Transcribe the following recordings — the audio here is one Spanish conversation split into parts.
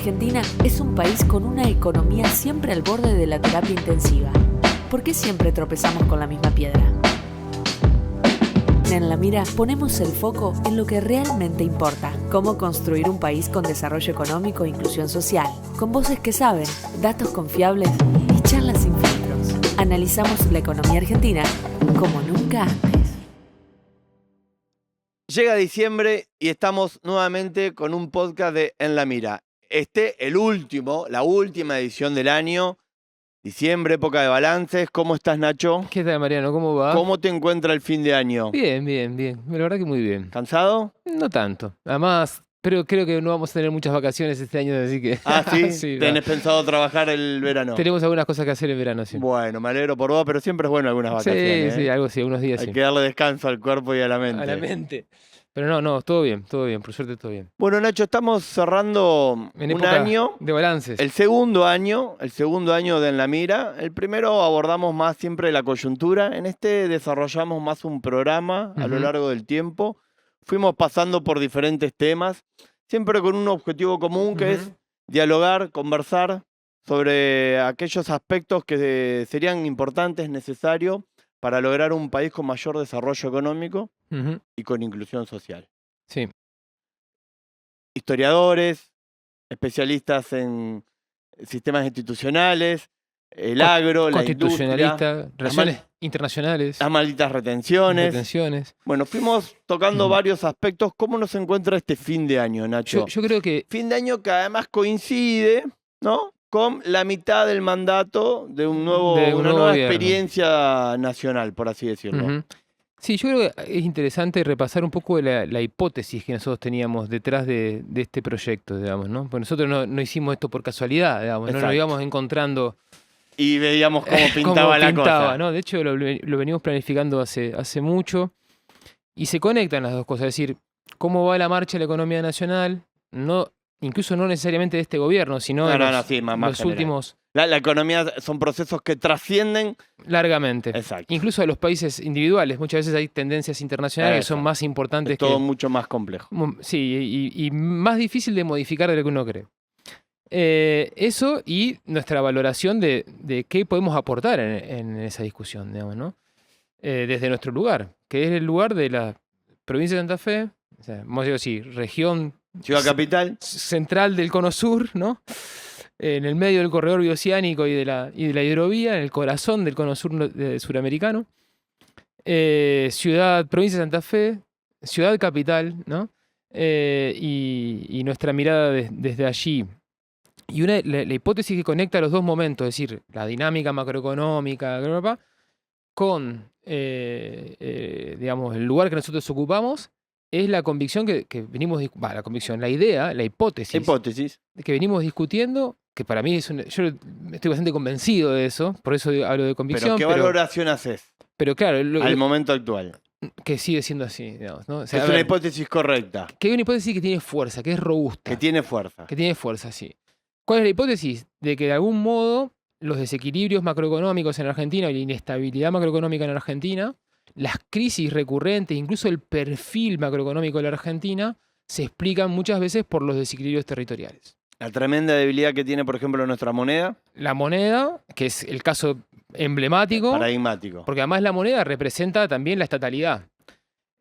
Argentina es un país con una economía siempre al borde de la terapia intensiva. ¿Por qué siempre tropezamos con la misma piedra? En La Mira ponemos el foco en lo que realmente importa: cómo construir un país con desarrollo económico e inclusión social, con voces que saben, datos confiables y charlas sin filtros. Analizamos la economía argentina como nunca antes. Llega diciembre y estamos nuevamente con un podcast de En La Mira. La última edición del año. Diciembre, época de balances. ¿Cómo estás, Nacho? ¿Qué tal, Mariano? ¿Cómo va? ¿Cómo te encuentra el fin de año? Bien. La verdad que muy bien. ¿Cansado? No tanto. Además, pero creo que no vamos a tener muchas vacaciones este año, así que... Ah, ¿sí? Sí, ¿Tenés pensado trabajar el verano? Tenemos algunas cosas que hacer en verano, sí. Bueno, me alegro por vos, pero siempre es bueno algunas vacaciones. Sí, algo así, unos días Hay sí. que darle descanso al cuerpo y a la mente. A la mente. Pero no, todo bien, por suerte todo bien. Bueno, Nacho, estamos cerrando En un época año. de balances. El segundo año de En La Mira. El primero abordamos más siempre la coyuntura. En este desarrollamos más un programa a lo largo del tiempo. Fuimos pasando por diferentes temas, siempre con un objetivo común que es dialogar, conversar sobre aquellos aspectos que serían importantes, necesarios para lograr un país con mayor desarrollo económico y con inclusión social. Sí. Historiadores, especialistas en sistemas institucionales, el agro, la industria, Constitucionalista, relaciones internacionales, las malditas retenciones. Bueno, fuimos tocando varios aspectos. ¿Cómo nos encuentra este fin de año, Nacho? Yo creo que... Fin de año que además coincide, ¿no?, con la mitad del mandato de una nueva gobierno. Experiencia nacional, por así decirlo. Sí, yo creo que es interesante repasar un poco la hipótesis que nosotros teníamos detrás de este proyecto, digamos, ¿no? Porque nosotros no hicimos esto por casualidad, digamos, no nos íbamos encontrando... Y veíamos cómo pintaba la cosa. ¿no? De hecho, lo venimos planificando hace mucho y se conectan las dos cosas. Es decir, cómo va la marcha de la economía nacional, incluso no necesariamente de este gobierno, sino de los últimos... La economía son procesos que trascienden largamente. Exacto. Incluso a los países individuales. Muchas veces hay tendencias internacionales que son más importantes. Es todo mucho más complejo. Sí, y más difícil de modificar de lo que uno cree. Eso y nuestra valoración de qué podemos aportar en esa discusión, digamos, ¿no? Desde nuestro lugar, que es el lugar de la provincia de Santa Fe, o sea, vamos a decir así, región... Ciudad capital. Central del Cono Sur, ¿no? En el medio del corredor bioceánico y de la hidrovía, en el corazón del Cono Sur suramericano. Provincia de Santa Fe, ciudad capital, ¿no? Y nuestra mirada desde allí. Y la hipótesis que conecta los dos momentos, es decir, la dinámica macroeconómica de Europa, con digamos, el lugar que nosotros ocupamos, es la convicción la idea, la hipótesis que venimos discutiendo, que para mí yo estoy bastante convencido de eso, por eso hablo de convicción. ¿Pero qué valoración haces? Pero claro, al momento actual. Que sigue siendo así, digamos, ¿no? O sea, es una hipótesis correcta. Que hay una hipótesis que tiene fuerza, que es robusta. Que tiene fuerza, sí. ¿Cuál es la hipótesis? De que de algún modo los desequilibrios macroeconómicos en Argentina y la inestabilidad macroeconómica en Argentina, las crisis recurrentes, incluso el perfil macroeconómico de la Argentina, se explican muchas veces por los desequilibrios territoriales. La tremenda debilidad que tiene, por ejemplo, nuestra moneda. La moneda, que es el caso emblemático. Paradigmático. Porque además la moneda representa también la estatalidad.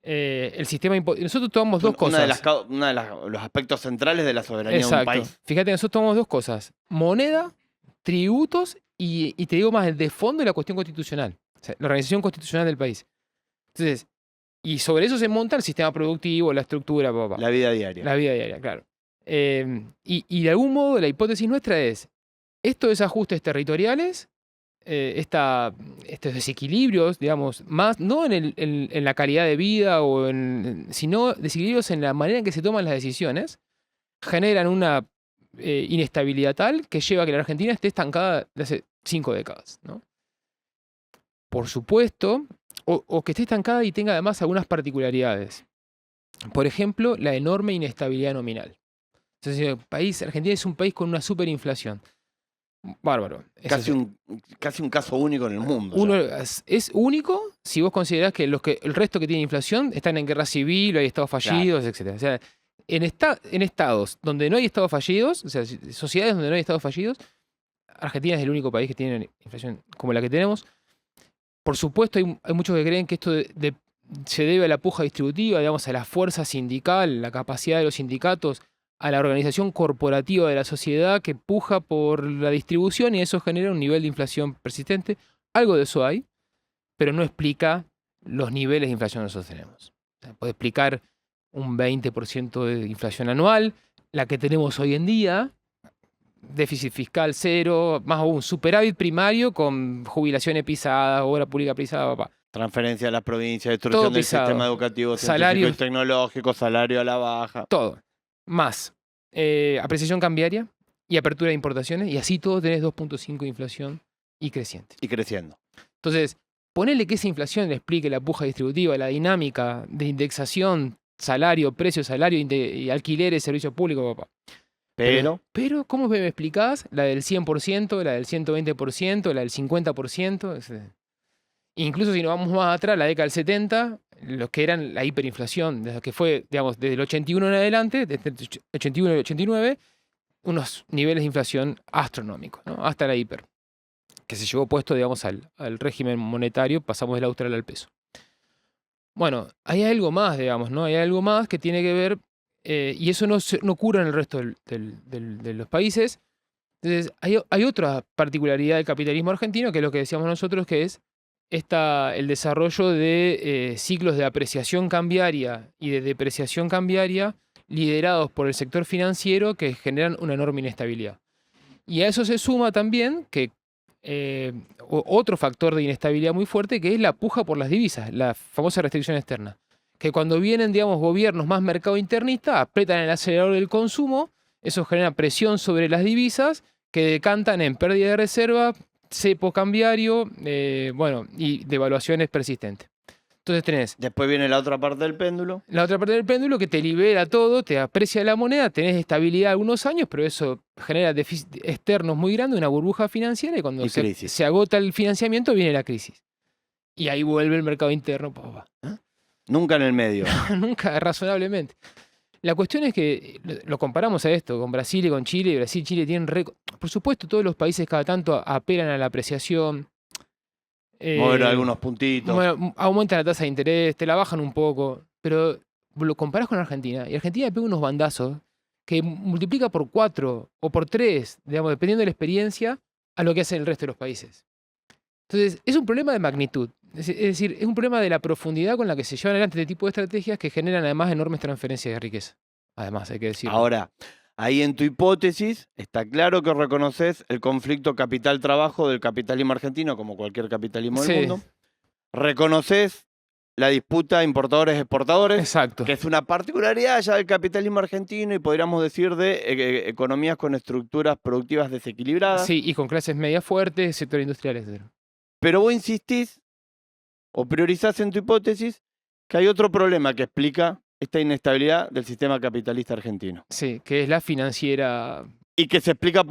El sistema nosotros tomamos dos cosas. Uno de los aspectos centrales de la soberanía de un país. Fíjate, nosotros tomamos dos cosas: moneda, tributos y te digo más, de fondo, la cuestión constitucional. O sea, la organización constitucional del país. Entonces, y sobre eso se monta el sistema productivo, la estructura, la vida diaria. La vida diaria, claro. Y de algún modo la hipótesis nuestra es: estos desajustes territoriales, estos desequilibrios, digamos, más no en la calidad de vida, sino desequilibrios en la manera en que se toman las decisiones, generan una inestabilidad tal que lleva a que la Argentina esté estancada desde hace 5 décadas, ¿no? Por supuesto, o que esté estancada y tenga además algunas particularidades. Por ejemplo, la enorme inestabilidad nominal. Entonces, Argentina es un país con una superinflación. Bárbaro. Casi un caso único en el mundo. Es único si vos considerás que el resto que tienen inflación están en guerra civil, hay estados fallidos, etc. O sea, en estados donde no hay estados fallidos, o sea, sociedades donde no hay estados fallidos, Argentina es el único país que tiene inflación como la que tenemos. Por supuesto, hay muchos que creen que esto se debe a la puja distributiva, digamos, a la fuerza sindical, la capacidad de los sindicatos, a la organización corporativa de la sociedad que puja por la distribución y eso genera un nivel de inflación persistente. Algo de eso hay, pero no explica los niveles de inflación que nosotros tenemos. O sea, puede explicar un 20% de inflación anual, la que tenemos hoy en día, déficit fiscal cero, más aún superávit primario con jubilaciones pisadas, obra pública pisada, papá. Transferencia a las provincias, destrucción del sistema educativo, científico y tecnológico, salario a la baja. Todo. Más apreciación cambiaria y apertura de importaciones, y así todo tenés 2.5 de inflación y creciente. Y creciendo. Entonces, ponele que esa inflación le explique la puja distributiva, la dinámica de indexación, salario, precio, salario, y alquileres, servicio público, papá. Pero, ¿cómo me explicás la del 100%, la del 120%, la del 50%? Incluso si nos vamos más atrás, la década del 70, los que eran la hiperinflación, desde que fue, digamos, desde el 81 en adelante, desde el 81 al 89, unos niveles de inflación astronómicos, ¿no? Hasta la hiper, que se llevó puesto, digamos, al régimen monetario, pasamos del austral al peso. Bueno, hay algo más, digamos, ¿no? Hay algo más que tiene que ver, y eso no ocurre en el resto de los países. Entonces, hay otra particularidad del capitalismo argentino, que es lo que decíamos nosotros, que es el desarrollo de ciclos de apreciación cambiaria y de depreciación cambiaria liderados por el sector financiero que generan una enorme inestabilidad. Y a eso se suma también que otro factor de inestabilidad muy fuerte, que es la puja por las divisas, la famosa restricción externa. Que cuando vienen, digamos, gobiernos más mercado internista, apretan el acelerador del consumo, eso genera presión sobre las divisas que decantan en pérdida de reserva, cepo cambiario, y devaluaciones persistentes. Entonces tenés... Después viene la otra parte del péndulo. La otra parte del péndulo que te libera todo, te aprecia la moneda, tenés estabilidad algunos años, pero eso genera déficits externos muy grandes, una burbuja financiera, y cuando se agota el financiamiento viene la crisis. Y ahí vuelve el mercado interno. ¿Eh? Nunca en el medio. Nunca, razonablemente. La cuestión es que lo comparamos a esto, con Brasil y con Chile, y Brasil y Chile tienen por supuesto, todos los países cada tanto apelan a la apreciación. Mover algunos puntitos. Aumentan la tasa de interés, te la bajan un poco, pero lo comparás con Argentina, y Argentina pega unos bandazos que multiplica por 4 o por 3, digamos, dependiendo de la experiencia, a lo que hacen el resto de los países. Entonces, es un problema de magnitud. Es decir, es un problema de la profundidad con la que se llevan adelante este tipo de estrategias que generan además enormes transferencias de riqueza. Además, hay que decirlo. Ahora, ahí en tu hipótesis está claro que reconoces el conflicto capital-trabajo del capitalismo argentino, como cualquier capitalismo del mundo. Reconoces la disputa importadores-exportadores, exacto, que es una particularidad ya del capitalismo argentino y podríamos decir de economías con estructuras productivas desequilibradas. Sí, y con clases medias fuertes, sector industrial, etc. Pero vos insistís o priorizás en tu hipótesis que hay otro problema que explica esta inestabilidad del sistema capitalista argentino. Sí, que es la financiera. Y que se explica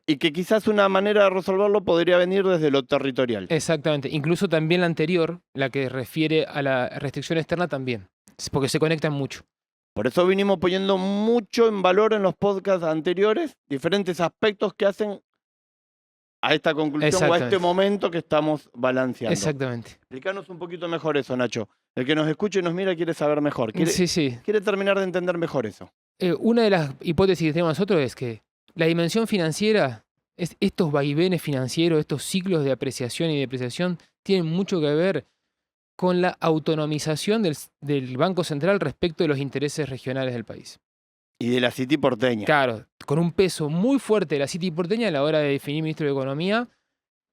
y que quizás una manera de resolverlo podría venir desde lo territorial. Exactamente. Incluso también la anterior, la que refiere a la restricción externa también, porque se conectan mucho. Por eso vinimos poniendo mucho en valor en los podcasts anteriores diferentes aspectos que hacen a esta conclusión o a este momento que estamos balanceando. Exactamente. Explícanos un poquito mejor eso, Nacho. El que nos escuche y nos mira quiere saber mejor. Quiere terminar de entender mejor eso. Una de las hipótesis que tenemos nosotros es que la dimensión financiera, estos vaivenes financieros, estos ciclos de apreciación y depreciación, tienen mucho que ver con la autonomización del Banco Central respecto de los intereses regionales del país. Y de la City porteña. Claro, con un peso muy fuerte de la City porteña a la hora de definir ministro de Economía,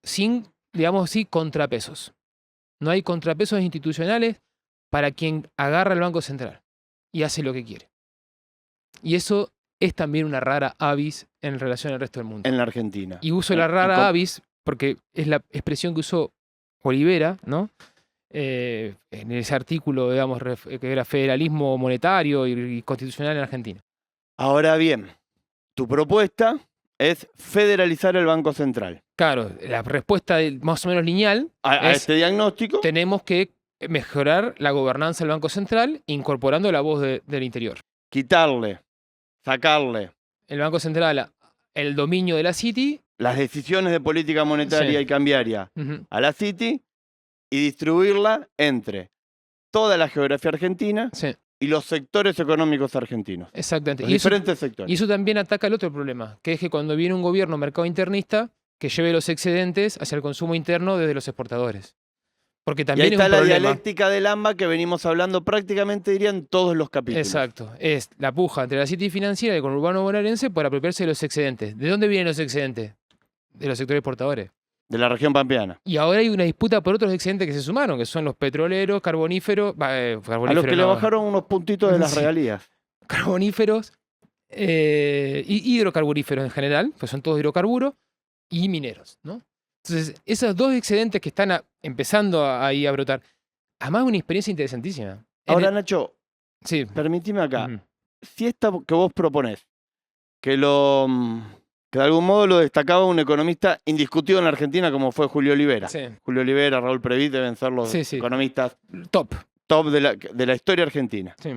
sin, digamos así, contrapesos. No hay contrapesos institucionales para quien agarra el Banco Central y hace lo que quiere. Y eso es también una rara avis en relación al resto del mundo. En la Argentina. Y uso la rara avis porque es la expresión que usó Olivera, ¿no? En ese artículo, digamos, que era federalismo monetario y constitucional en Argentina. Ahora bien, tu propuesta es federalizar el Banco Central. Claro, la respuesta más o menos lineal a este diagnóstico. Tenemos que mejorar la gobernanza del Banco Central incorporando la voz del interior. quitarle, sacarle El Banco Central, el dominio de la City. las decisiones de política monetaria Sí. y cambiaria Ujú. a la City y distribuirla entre toda la geografía argentina Sí, y los sectores económicos argentinos. exactamente. Los Y eso, diferentes sectores. y eso también ataca el otro problema, que es que cuando viene un gobierno mercado internista, que lleve los excedentes hacia el consumo interno desde los exportadores. Porque Y ahí también es está un la problema. dialéctica del AMBA que venimos hablando prácticamente, diría, en todos los capítulos. Exacto. Es la puja entre la City financiera y el conurbano bonaerense por apropiarse de los excedentes. ¿De dónde vienen los excedentes? De los sectores exportadores. De la región pampeana. Y ahora hay una disputa por otros excedentes que se sumaron, que son los petroleros, carboníferos, A los que le bajaron unos puntitos de las Sí. regalías. carboníferos y hidrocarburíferos en general, pues son todos hidrocarburos, y mineros, ¿no? Entonces, esos dos excedentes que están empezando ahí a brotar, además una experiencia interesantísima. Ahora, Nacho, Sí. permitime acá. Ujú. Si esta que vos proponés, que de algún modo lo destacaba un economista indiscutido en la Argentina como fue Julio Olivera. Sí. Julio Olivera, Raúl Previt deben ser los Sí, sí. economistas Top. top de la historia argentina. Sí.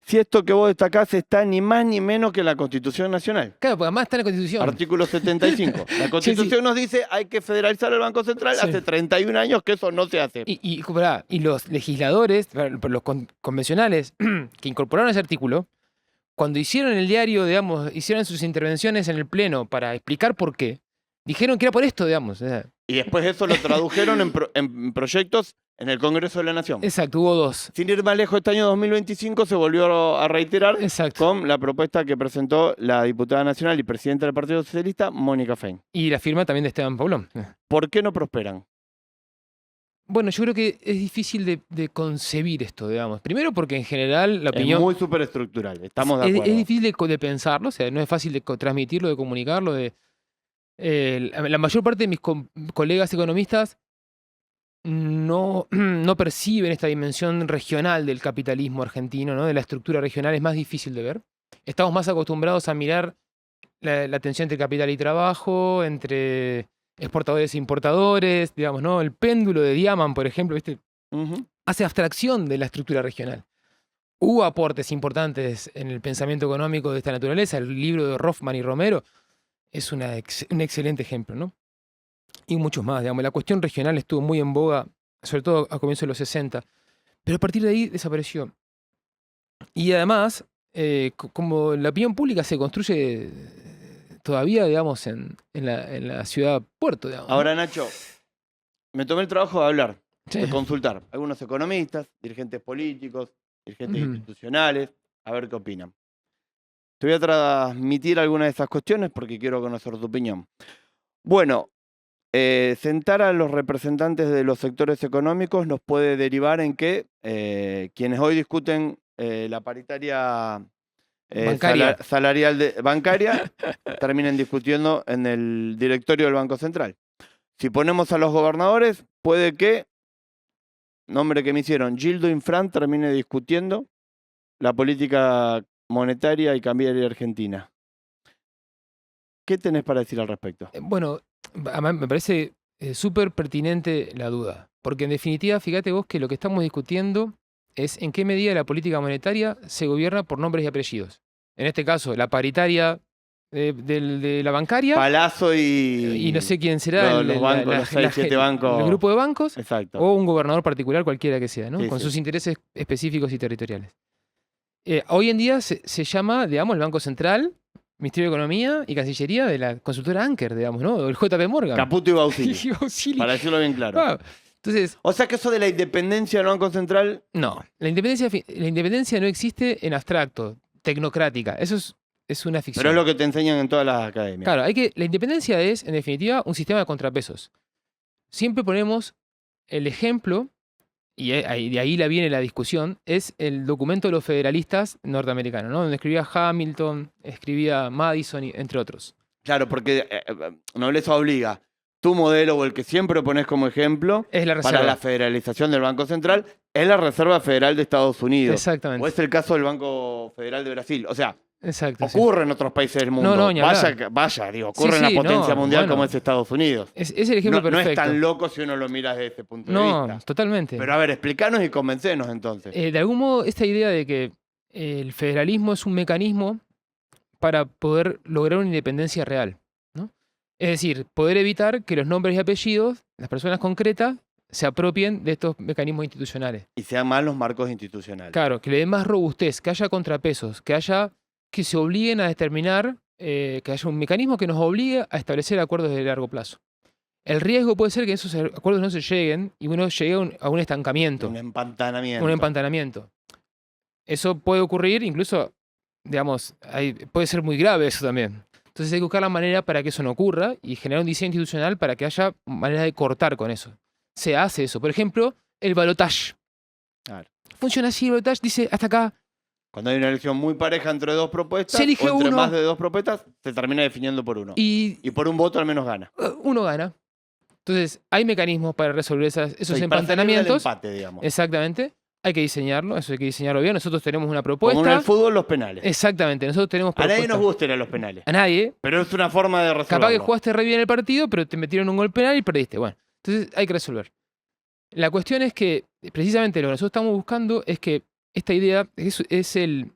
Si esto que vos destacás está ni más ni menos que en la Constitución Nacional. Claro, porque además está en la Constitución. Artículo 75. La Constitución nos dice hay que federalizar el Banco Central. Sí. Hace 31 años que eso no se hace. Y los legisladores, los convencionales que incorporaron ese artículo, cuando hicieron el diario, digamos, hicieron sus intervenciones en el Pleno para explicar por qué, dijeron que era por esto, digamos. Y después eso lo tradujeron en proyectos en el Congreso de la Nación. Exacto, hubo dos. Sin ir más lejos, este año 2025 se volvió a reiterar Exacto. con la propuesta que presentó la diputada nacional y presidenta del Partido Socialista, Mónica Fein. Y la firma también de Esteban Paulón. ¿Por qué no prosperan? Bueno, yo creo que es difícil de concebir esto, digamos. Primero porque en general la opinión... Es muy superestructural, estamos de es acuerdo. difícil de pensarlo, o sea, no es fácil de transmitirlo, de comunicarlo. La mayor parte de mis colegas economistas no perciben esta dimensión regional del capitalismo argentino, ¿no? De la estructura regional, es más difícil de ver. Estamos más acostumbrados a mirar la tensión entre capital y trabajo, entre exportadores e importadores, digamos, ¿no? El péndulo de Diamant, por ejemplo, ¿viste? Ujú. Hace abstracción de la estructura regional. Hubo aportes importantes en el pensamiento económico de esta naturaleza. El libro de Rothman y Romero es un excelente ejemplo, ¿no? Y muchos más, digamos. La cuestión regional estuvo muy en boga, sobre todo a comienzos de los 60, pero a partir de ahí desapareció. Y además, como la opinión pública se construye todavía, digamos, en la ciudad puerto, digamos, ¿no? Ahora, Nacho, me tomé el trabajo de hablar, Sí. de consultar a algunos economistas, dirigentes políticos, dirigentes Ujú. institucionales, a ver qué opinan. Te voy a transmitir algunas de esas cuestiones porque quiero conocer tu opinión. Bueno, sentar a los representantes de los sectores económicos nos puede derivar en que quienes hoy discuten la paritaria Bancaria. salarial bancaria terminen discutiendo en el directorio del Banco Central. Si ponemos a los gobernadores, puede que, nombre que me hicieron, Gildo Infran termine discutiendo la política monetaria y cambiaria argentina. ¿Qué tenés para decir al respecto? Bueno, además me parece súper pertinente la duda, porque en definitiva, fíjate vos que lo que estamos discutiendo es en qué medida la política monetaria se gobierna por nombres y apellidos. En este caso, la paritaria de la bancaria Palazzo y no sé quién será los bancos, los 6, 7 bancos. el grupo de bancos Exacto. o un gobernador particular cualquiera que sea, ¿no? Sí, Con sí. sus intereses específicos y territoriales. Hoy en día se llama, digamos, el Banco Central, Ministerio de Economía y Cancillería de la consultora Anker, digamos, ¿no? O el JP Morgan. Caputo y Bausili, Y Bausili. para decirlo bien claro. Ah, entonces, O sea que eso de la independencia del Banco Central, no, la independencia no existe en abstracto, tecnocrática. Eso es una ficción. pero es lo que te enseñan en todas las academias. Claro, la independencia es, en definitiva, un sistema de contrapesos. Siempre ponemos el ejemplo, y de ahí viene la discusión, es el documento de los federalistas norteamericanos, ¿no? Donde escribía Hamilton, escribía Madison, entre otros. Claro, porque nobleza obliga. Tu modelo o el que siempre pones como ejemplo Es la reserva. para la federalización del Banco Central es la Reserva Federal de Estados Unidos. Exactamente. O es el caso del Banco Federal de Brasil. O sea, Exacto. sí. ocurre en otros países del mundo. No, ni hablar. Vaya, ocurre en Sí, la potencia no, mundial bueno. como es Estados Unidos. Es el ejemplo No perfecto. es tan loco si uno lo mira desde ese punto de No, vista. totalmente. Pero a ver, explícanos y convencenos entonces. De algún modo, esta idea de que el federalismo es un mecanismo para poder lograr una independencia real, ¿no? Es decir, poder evitar que los nombres y apellidos, las personas concretas, se apropien de estos mecanismos institucionales. Y sean más los marcos institucionales. Claro, que le den más robustez, que haya contrapesos, que se obliguen a determinar, que haya un mecanismo que nos obligue a establecer acuerdos de largo plazo. El riesgo puede ser que esos acuerdos no se lleguen y uno llegue a un estancamiento. Un empantanamiento. Un empantanamiento. Eso puede ocurrir, incluso, digamos, puede ser muy grave eso también. Entonces hay que buscar la manera para que eso no ocurra y generar un diseño institucional para que haya manera de cortar con eso. Se hace eso. Por ejemplo, el balotaje. Claro. Funciona así, el balotaje dice hasta acá. Cuando hay una elección muy pareja entre dos propuestas, Se elige o entre uno. más de dos propuestas, se termina definiendo por uno. Y por un voto al menos gana. Uno gana. Entonces, hay mecanismos para resolver esos Sí, para salir del empantanamientos. empate, digamos. Exactamente. Hay que diseñarlo, eso hay que diseñarlo bien. Nosotros tenemos una propuesta. Como en el fútbol, los penales. Exactamente, nosotros tenemos A propuesta. nadie nos gusta ir a los penales. A nadie. Pero es una forma de resolverlo. Capaz que jugaste re bien el partido, pero te metieron un gol penal y perdiste. Bueno, entonces hay que resolver. La cuestión es que, precisamente lo que nosotros estamos buscando es que esta idea es el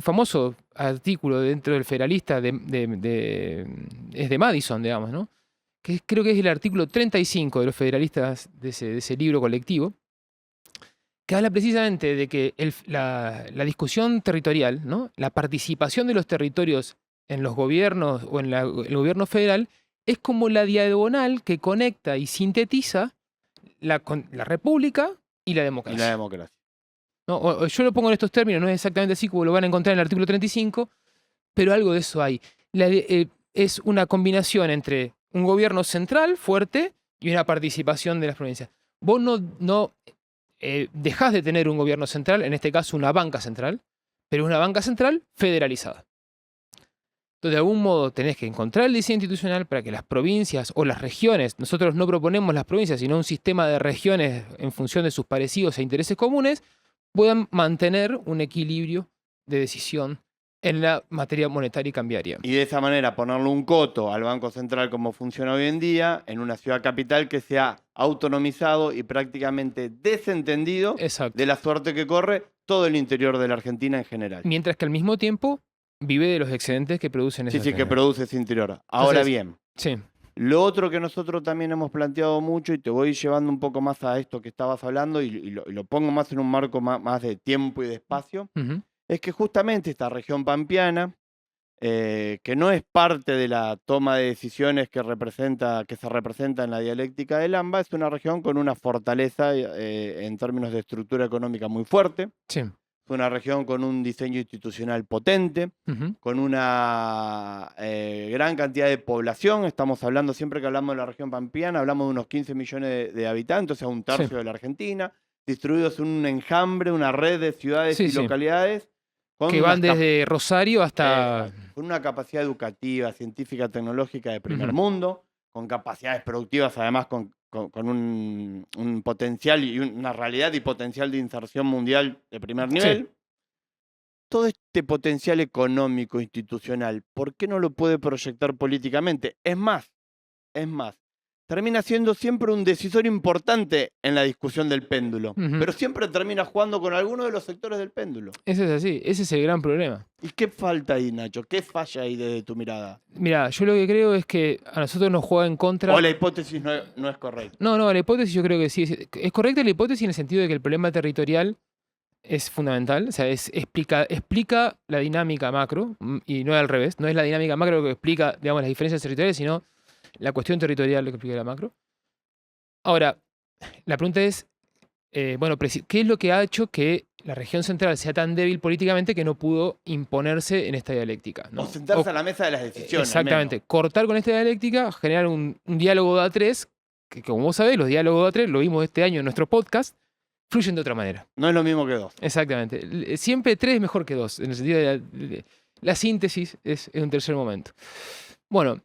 famoso artículo dentro del Federalista es de Madison, digamos, ¿no? Que creo que es el artículo 35 de los federalistas de ese libro colectivo, que habla precisamente de que la discusión territorial, ¿no? La participación de los territorios en los gobiernos o en el gobierno federal es como la diagonal que conecta y sintetiza la república y la democracia. Y la democracia. No, yo lo pongo en estos términos, no es exactamente así como lo van a encontrar en el artículo 35, pero algo de eso hay. Es una combinación entre un gobierno central fuerte y una participación de las provincias. Vos no dejás de tener un gobierno central, en este caso una banca central, pero una banca central federalizada. Entonces, de algún modo tenés que encontrar el diseño institucional para que las provincias o las regiones, nosotros no proponemos las provincias, sino un sistema de regiones en función de sus parecidos e intereses comunes, puedan mantener un equilibrio de decisión en la materia monetaria y cambiaria. Y de esa manera ponerle un coto al Banco Central como funciona hoy en día, en una ciudad capital que se ha autonomizado y prácticamente desentendido Exacto. de la suerte que corre todo el interior de la Argentina en general. Mientras que al mismo tiempo vive de los excedentes que producen esas Sí, que regiones. produce ese interior. Ahora Entonces, bien, Sí. lo otro que nosotros también hemos planteado mucho, y te voy llevando un poco más a esto que estabas hablando, y lo pongo más en un marco más de tiempo y de espacio, Ujú. es que justamente esta región pampeana, que no es parte de la toma de decisiones que se representa en la dialéctica del AMBA, es una región con una fortaleza en términos de estructura económica muy fuerte, Sí. es una región con un diseño institucional potente, Ujú. con una gran cantidad de población. Estamos hablando, siempre que hablamos de la región pampeana, hablamos de unos 15 millones de habitantes, o sea, un tercio Sí. de la Argentina, distribuidos en un enjambre, una red de ciudades Sí, y sí. localidades. Que van desde Rosario hasta... Con una capacidad educativa, científica, tecnológica de primer Ujú. mundo, con capacidades productivas, además con un potencial y una realidad y potencial de inserción mundial de primer nivel. Todo este potencial económico, institucional, ¿por qué no lo puede proyectar políticamente? Es más, termina siendo siempre un decisor importante en la discusión del péndulo, Ujú. pero siempre termina jugando con alguno de los sectores del péndulo. Eso es así, ese es el gran problema. ¿Y qué falta ahí, Nacho? ¿Qué falla ahí desde tu mirada? Mira, yo lo que creo es que a nosotros nos juega en contra... O la hipótesis no es correcta. No, la hipótesis yo creo que sí. Es correcta la hipótesis en el sentido de que el problema territorial es fundamental. O sea, explica la dinámica macro, y no al revés. No es la dinámica macro lo que explica, digamos, las diferencias territoriales, sino la cuestión territorial lo que explica la macro. Ahora, la pregunta es, bueno, ¿qué es lo que ha hecho que la región central sea tan débil políticamente que no pudo imponerse en esta dialéctica, ¿no? O sentarse a la mesa de las decisiones. Exactamente. al menos. Cortar con esta dialéctica, generar un diálogo de A3, que como vos sabés, los diálogos de A3, lo vimos este año en nuestro podcast, fluyen de otra manera. No es lo mismo que dos. Exactamente. Siempre 3 es mejor que 2, en el sentido de la síntesis es un tercer momento. Bueno,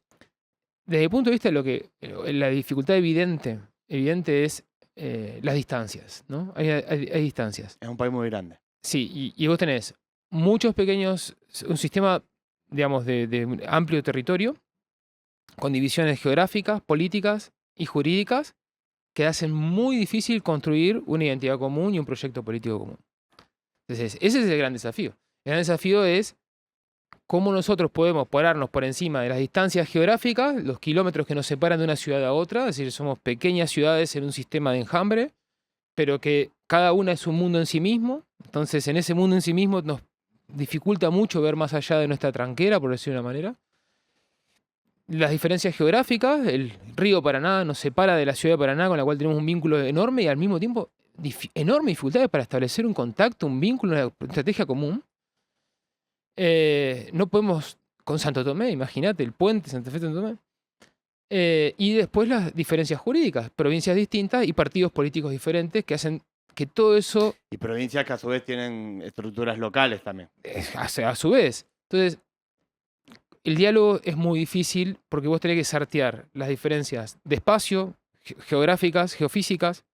desde el punto de vista de la dificultad evidente es las distancias, ¿no? Hay distancias. Es un país muy grande. Sí, y vos tenés muchos pequeños, un sistema, digamos, de amplio territorio, con divisiones geográficas, políticas y jurídicas, que hacen muy difícil construir una identidad común y un proyecto político común. Entonces, ese es el gran desafío. El gran desafío es cómo nosotros podemos pararnos por encima de las distancias geográficas, los kilómetros que nos separan de una ciudad a otra, es decir, somos pequeñas ciudades en un sistema de enjambre, pero que cada una es un mundo en sí mismo. Entonces, en ese mundo en sí mismo nos dificulta mucho ver más allá de nuestra tranquera, por decirlo de una manera. Las diferencias geográficas, el río Paraná nos separa de la ciudad de Paraná, con la cual tenemos un vínculo enorme y al mismo tiempo enormes dificultades para establecer un contacto, un vínculo, una estrategia común. No podemos con Santo Tomé, imagínate, el puente Santa Fe-Santo Tomé. Y después las diferencias jurídicas, provincias distintas y partidos políticos diferentes que hacen que todo eso... Y provincias que a su vez tienen estructuras locales también. A su vez. Entonces, el diálogo es muy difícil porque vos tenés que sortear las diferencias de espacio, geográficas, geofísicas,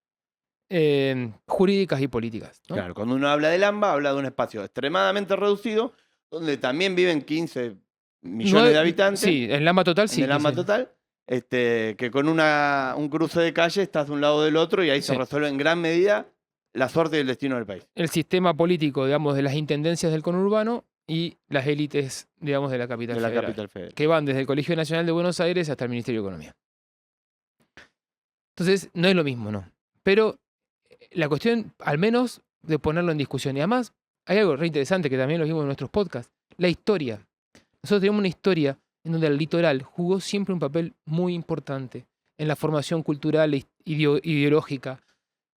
jurídicas y políticas, ¿no? Claro, cuando uno habla del AMBA, habla de un espacio extremadamente reducido, donde también viven 15 millones de habitantes. Sí, en el AMBA total sí. En el AMBA total, que con un cruce de calle estás de un lado del otro y ahí se resuelve en gran medida la suerte y el destino del país. El sistema político, digamos, de las intendencias del conurbano y las élites, digamos, de la capital federal, que van desde el Colegio Nacional de Buenos Aires hasta el Ministerio de Economía. Entonces, no es lo mismo, ¿no? Pero la cuestión, al menos, de ponerlo en discusión. Y además, hay algo re interesante que también lo vimos en nuestros podcasts. La historia. Nosotros tenemos una historia en donde el litoral jugó siempre un papel muy importante en la formación cultural, ideológica,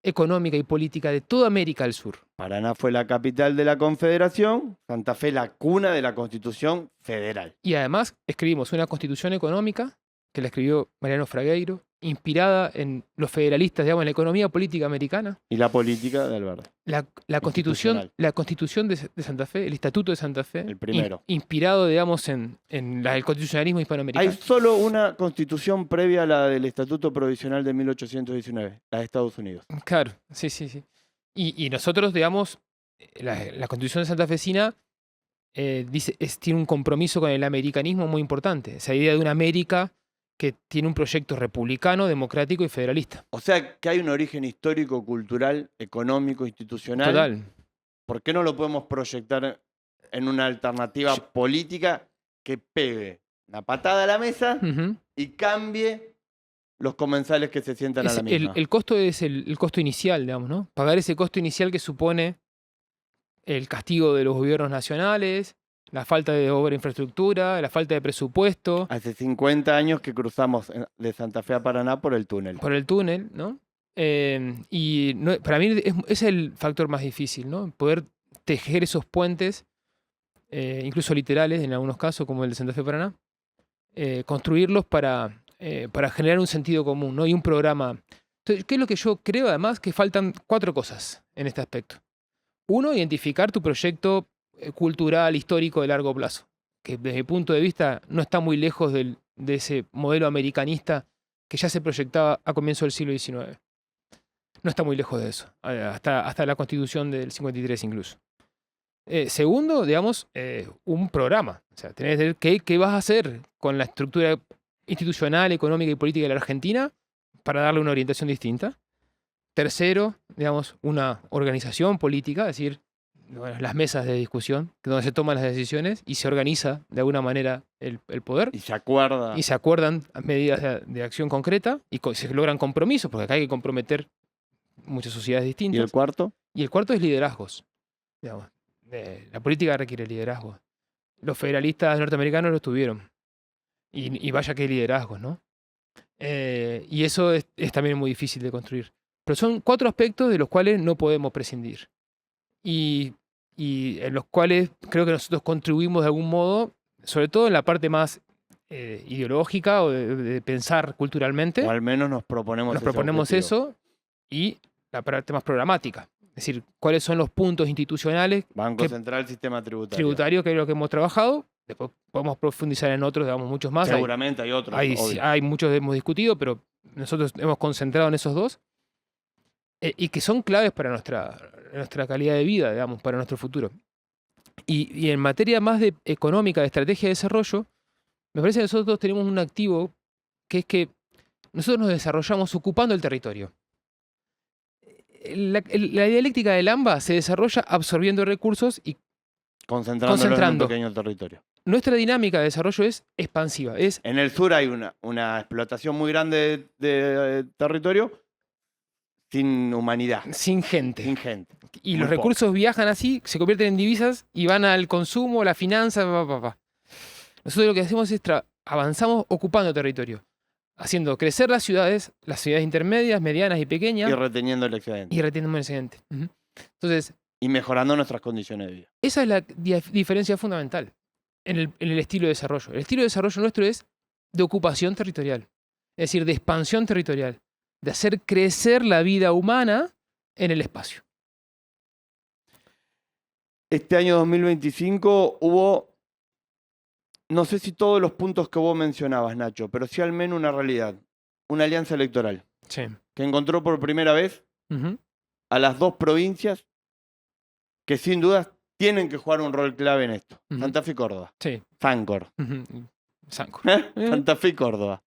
económica y política de toda América del Sur. Paraná fue la capital de la Confederación, Santa Fe la cuna de la Constitución Federal. Y además escribimos una constitución económica que la escribió Mariano Fragueiro, inspirada en los federalistas, digamos, en la economía política americana. Y la política de Alberto. La constitución de Santa Fe, el Estatuto de Santa Fe. El primero. Inspirado, digamos, en el constitucionalismo hispanoamericano. Hay solo una constitución previa a la del Estatuto Provisional de 1819, la de Estados Unidos. Claro, sí. Y nosotros, digamos, la constitución de Santa Fecina tiene un compromiso con el americanismo muy importante. Esa idea de una América que tiene un proyecto republicano, democrático y federalista. O sea, que hay un origen histórico, cultural, económico, institucional. Total. ¿Por qué no lo podemos proyectar en una alternativa política que pegue una patada a la mesa y cambie los comensales que se sientan a la misma? El costo es el costo inicial, digamos, ¿no? Pagar ese costo inicial que supone el castigo de los gobiernos nacionales, la falta de obra e infraestructura, la falta de presupuesto. Hace 50 años que cruzamos de Santa Fe a Paraná por el túnel. Por el túnel, ¿no? Para mí es el factor más difícil, ¿no? Poder tejer esos puentes, incluso literales en algunos casos, como el de Santa Fe Paraná, construirlos para generar un sentido común, ¿no? Y un programa. Entonces, ¿qué es lo que yo creo? Además, que faltan 4 cosas en este aspecto. 1, identificar tu proyecto cultural, histórico de largo plazo, que desde mi punto de vista no está muy lejos de ese modelo americanista que ya se proyectaba a comienzos del siglo XIX. No está muy lejos de eso, hasta la Constitución del 53 incluso. Segundo, digamos, un programa. O sea, tenés que ver qué vas a hacer con la estructura institucional, económica y política de la Argentina para darle una orientación distinta. Tercero, digamos, una organización política, es decir, las mesas de discusión, donde se toman las decisiones y se organiza de alguna manera el poder. Y se acuerda. Y se acuerdan medidas de acción concreta y se logran compromisos, porque acá hay que comprometer muchas sociedades distintas. ¿Y el cuarto? Y el cuarto es liderazgos. Digamos, la política requiere liderazgos. Los federalistas norteamericanos lo tuvieron. Y vaya que hay liderazgos, ¿no? Y eso es también muy difícil de construir. Pero son 4 aspectos de los cuales no podemos prescindir. Y en los cuales creo que nosotros contribuimos de algún modo, sobre todo en la parte más ideológica o de pensar culturalmente. O al menos nos proponemos eso, y la parte más programática. Es decir, cuáles son los puntos institucionales. Banco Central, sistema tributario. Tributario, que es lo que hemos trabajado. Después podemos profundizar en otros, digamos, muchos más. Seguramente hay otros. Hay muchos que hemos discutido, pero nosotros hemos concentrado en esos 2. Y que son claves para nuestra calidad de vida, digamos, para nuestro futuro. Y en materia más de económica, de estrategia de desarrollo, me parece que nosotros tenemos un activo que es que nosotros nos desarrollamos ocupando el territorio. la dialéctica del AMBA se desarrolla absorbiendo recursos y Concentrándolos en un pequeño territorio. nuestra dinámica de desarrollo es expansiva. En el sur hay una explotación muy grande de territorio sin humanidad, Sin gente. sin gente. Y muy los poco. recursos viajan así, se convierten en divisas y van al consumo, la finanza, Nosotros lo que hacemos es avanzamos ocupando territorio, haciendo crecer las ciudades intermedias, medianas y pequeñas, Y reteniendo el excedente. y reteniendo el excedente. Ujú. Entonces, Y mejorando nuestras condiciones de vida. esa es la diferencia fundamental en el estilo de desarrollo. El estilo de desarrollo nuestro es de ocupación territorial, es decir, de expansión territorial, de hacer crecer la vida humana en el espacio. Este año 2025 hubo, no sé si todos los puntos que vos mencionabas, Nacho, pero sí al menos una realidad, una alianza electoral, Sí. que encontró por primera vez Ujú. a las dos provincias que sin duda tienen que jugar un rol clave en esto. Ujú. Santa Fe y Córdoba. Sí. Sancor. Ujú. Sancor. Santa Fe y Córdoba.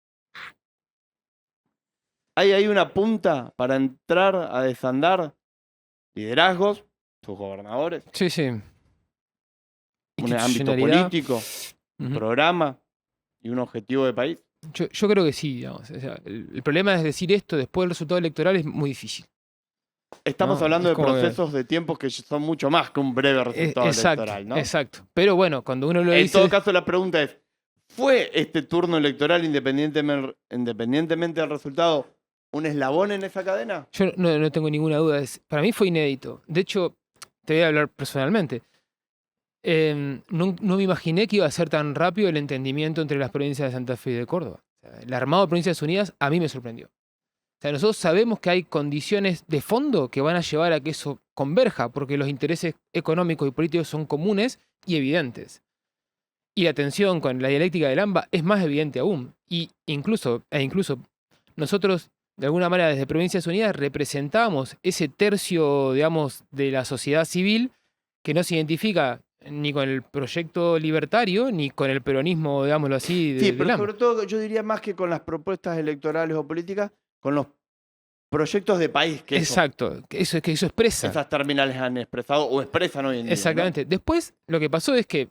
¿Hay ahí una punta para entrar a desandar liderazgos, sus gobernadores, Sí, sí. un ámbito Institucionalidad. político, un Ujú. programa y un objetivo de país? Yo creo que sí, digamos. O sea, el problema es decir esto después del resultado electoral es muy difícil. Estamos No, hablando es de como que- procesos de tiempos que son mucho más que un breve resultado Exacto, electoral, ¿no? exacto. Pero bueno, cuando uno lo En dice... todo caso, la pregunta es, ¿fue este turno electoral, independientemente del resultado, un eslabón en esa cadena? Yo no tengo ninguna duda. Para mí fue inédito. De hecho, te voy a hablar personalmente. No me imaginé que iba a ser tan rápido el entendimiento entre las provincias de Santa Fe y de Córdoba. O sea, el armado de Provincias Unidas a mí me sorprendió. O sea, nosotros sabemos que hay condiciones de fondo que van a llevar a que eso converja, porque los intereses económicos y políticos son comunes y evidentes. Y la tensión con la dialéctica del AMBA es más evidente aún. Y incluso nosotros, de alguna manera, desde Provincias Unidas, representamos ese tercio, digamos, de la sociedad civil que no se identifica ni con el proyecto libertario, ni con el peronismo, digámoslo así, Sí, del pero AMBA. sobre todo yo diría más que con las propuestas electorales o políticas, con los proyectos de país que Exacto, que eso expresa. esas terminales han expresado o expresan hoy en día. ¿no? Exactamente. Después, lo que pasó es que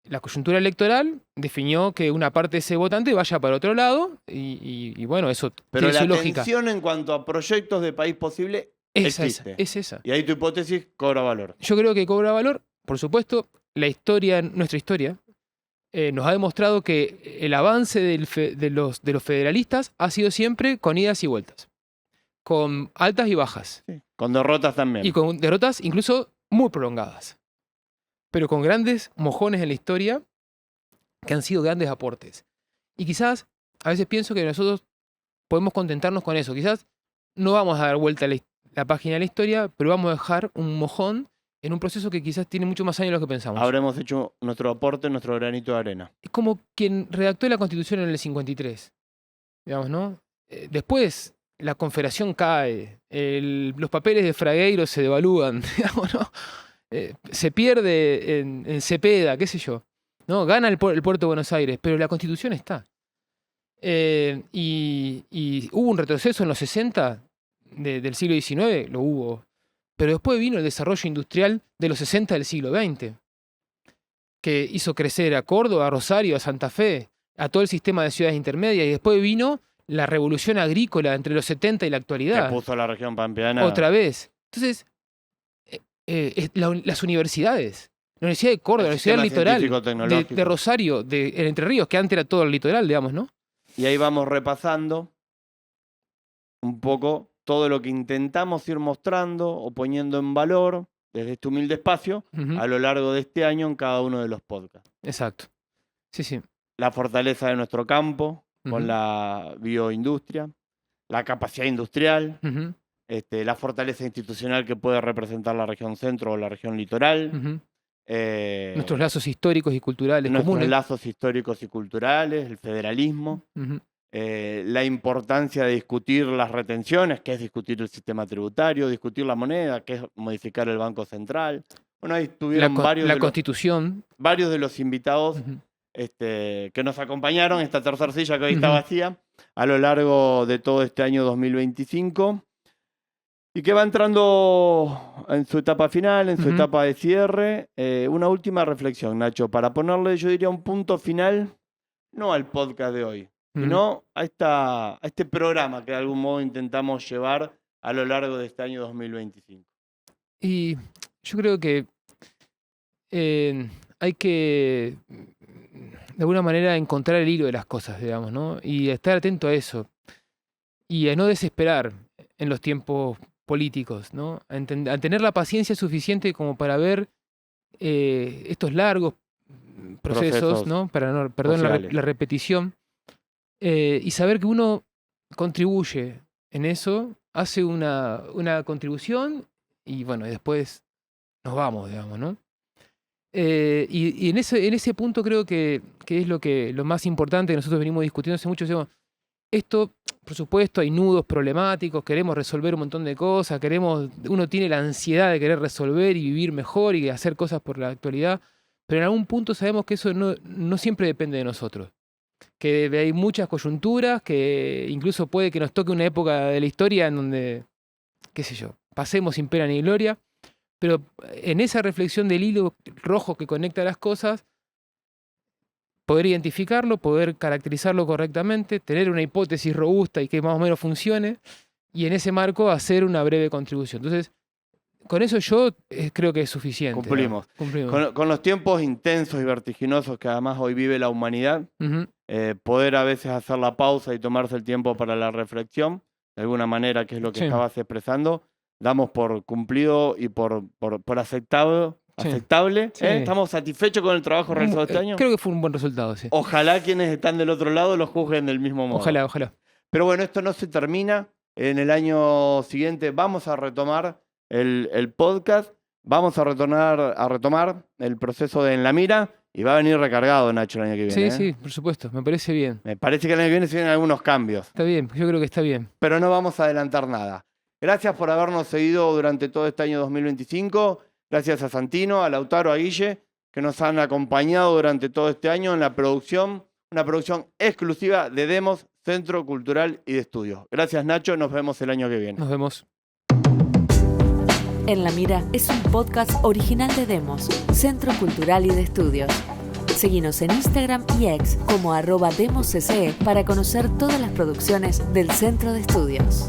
la coyuntura electoral definió que una parte de ese votante vaya para otro lado y bueno, eso Pero tiene la su lógica. tensión en cuanto a proyectos de país posible existe. Es esa. Y ahí tu hipótesis cobra valor. Yo creo que cobra valor, por supuesto, nuestra historia, nos ha demostrado que el avance de los federalistas ha sido siempre con idas y vueltas, con altas y bajas, Con derrotas también. y con derrotas incluso muy prolongadas, pero con grandes mojones en la historia que han sido grandes aportes. Y quizás, a veces pienso que nosotros podemos contentarnos con eso. Quizás no vamos a dar vuelta a la página de la historia, pero vamos a dejar un mojón en un proceso que quizás tiene mucho más años de lo que pensamos. Habremos hecho nuestro aporte, nuestro granito de arena. Es como quien redactó la Constitución en el 53, digamos, ¿no? Después la Confederación cae, los papeles de Fragueiro se devalúan, digamos, ¿no? Se pierde en Cepeda, qué sé yo, ¿no? Gana el puerto de Buenos Aires, pero la Constitución está. Y hubo un retroceso en los 60 del siglo XIX, lo hubo, pero después vino el desarrollo industrial de los 60 del siglo XX, que hizo crecer a Córdoba, a Rosario, a Santa Fe, a todo el sistema de ciudades intermedias, y después vino la revolución agrícola entre los 70 y la actualidad. Que puso a la región pampeana. Otra vez. Entonces, las universidades, la Universidad de Córdoba, la Universidad del Litoral, de Rosario, de Entre Ríos, que antes era todo el litoral, digamos, ¿no? Y ahí vamos repasando un poco todo lo que intentamos ir mostrando o poniendo en valor desde este humilde espacio Ujú. a lo largo de este año en cada uno de los podcasts. Exacto. Sí, sí. La fortaleza de nuestro campo con Ujú. la bioindustria, la capacidad industrial, Ujú. la fortaleza institucional que puede representar la región centro o la región litoral, Ujú. Nuestros lazos históricos y culturales nuestros comunes. lazos históricos y culturales, el federalismo, Ujú. la importancia de discutir las retenciones, que es discutir el sistema tributario, discutir la moneda, que es modificar el Banco Central. Bueno, ahí estuvieron La Constitución. varios de los invitados Ujú. que nos acompañaron, esta tercera silla que hoy está Ujú. vacía, a lo largo de todo este año 2025. Y que va entrando en su etapa final, en su etapa de cierre. Una última reflexión, Nacho, para ponerle, yo diría, un punto final, no al podcast de hoy, sino a este programa que de algún modo intentamos llevar a lo largo de este año 2025. Y yo creo que hay que, de alguna manera, encontrar el hilo de las cosas, digamos, ¿no? Y estar atento a eso. Y a no desesperar en los tiempos políticos, ¿no? A tener la paciencia suficiente como para ver estos largos procesos, ¿no? Perdón la repetición. Y saber que uno contribuye en eso, hace una contribución y bueno, y después nos vamos, digamos, ¿no? Y en ese punto creo que es lo más importante que nosotros venimos discutiendo hace mucho tiempo. Esto, por supuesto, hay nudos problemáticos, queremos resolver un montón de cosas, uno tiene la ansiedad de querer resolver y vivir mejor y hacer cosas por la actualidad, pero en algún punto sabemos que eso no siempre depende de nosotros. Que hay muchas coyunturas, que incluso puede que nos toque una época de la historia en donde, qué sé yo, pasemos sin pena ni gloria, pero en esa reflexión del hilo rojo que conecta las cosas, poder identificarlo, poder caracterizarlo correctamente, tener una hipótesis robusta y que más o menos funcione, y en ese marco hacer una breve contribución. Entonces, con eso yo creo que es suficiente. Cumplimos. Con los tiempos intensos y vertiginosos que además hoy vive la humanidad, poder a veces hacer la pausa y tomarse el tiempo para la reflexión, de alguna manera, que es lo que estabas expresando, damos por cumplido y por aceptado. Aceptable. Sí. ¿Estamos satisfechos con el trabajo realizado este año? Creo que fue un buen resultado, sí. Ojalá quienes están del otro lado lo juzguen del mismo modo. Ojalá. Pero bueno, esto no se termina. En el año siguiente vamos a retomar el podcast, vamos a retomar el proceso de En la Mira y va a venir recargado, Nacho, el año que viene. Sí, por supuesto, me parece bien. Me parece que el año que viene se vienen algunos cambios. Está bien, yo creo que está bien. Pero no vamos a adelantar nada. Gracias por habernos seguido durante todo este año 2025. Gracias a Santino, a Lautaro, a Guille, que nos han acompañado durante todo este año en la producción, una producción exclusiva de Demos, Centro Cultural y de Estudios. Gracias, Nacho, nos vemos el año que viene. Nos vemos. En la Mira es un podcast original de Demos, Centro Cultural y de Estudios. Seguinos en Instagram y X como @demoscce para conocer todas las producciones del Centro de Estudios.